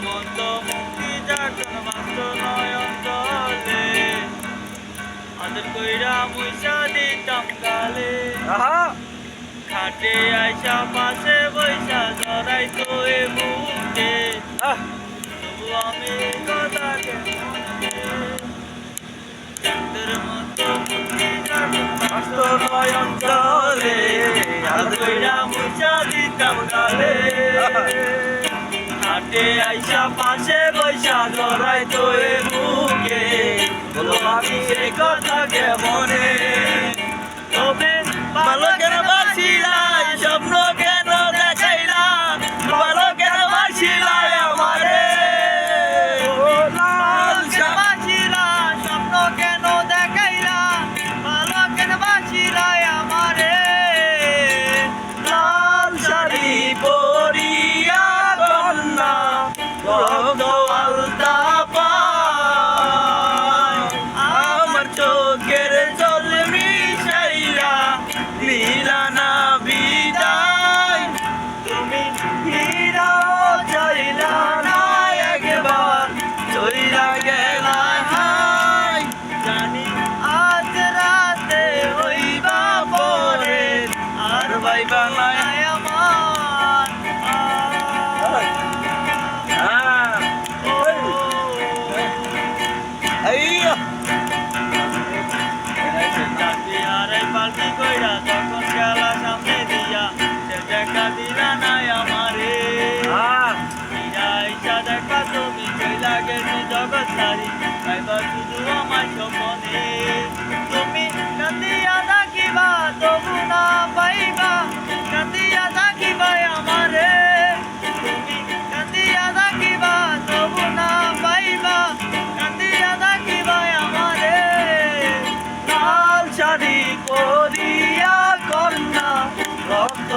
মতো মুক্তি যখন মাত্র নয়ন জলে আদর কইরা মুইসা দিতাম গালে খাটে আইসা পাশে বৈশা জড়াইতো এ বুকে তবু আমি কথাকে চাঁদের মতো মুক্তি যখন মাত্র নয়ন জলে আদর কইরা মুইসা দিতাম গালে হাটে আইসা পাশে বৈশা জড়াই তো এ বুকে বলো আমি সে কথা কেমনে তবে ভালো কেন বাসিলাই স্বপ্ন কেন দেখাইলা ভালো কেন বাসিলাই আমারে বাসিলা স্বপ্ন কেন দেখাইলা ভালো কেন বাসিলাই আমারে লাল শাড়ি পরিয়া আলতা পায় আমার চোখের জল মিশাইয়া লীলা না বিদায় তুমি ফিরা চাইলা না একবার চইলা গেলা হাই জানি আজ রাতে হইবা পরে আর ভাইবা নাই আমার পাল্টি কইরা যখন গেলা সামনে দিয়া সে দেখা দিলা নাই আমারে ইসা দেখা তুমি চইলা গেছি জগৎ সারি পাইবা শুধু আমার স্বপনে তুমি কান্দিয়া থাকিবা তবু না পাইবা কান্দিয়া থাকিবা আমারে তুমি কান্দিয়া থাকিবা তবু না পাইবা কান্দিয়া থাকিবা আমারে লাল শাড়ি পরিয়া কন্যা রক্ত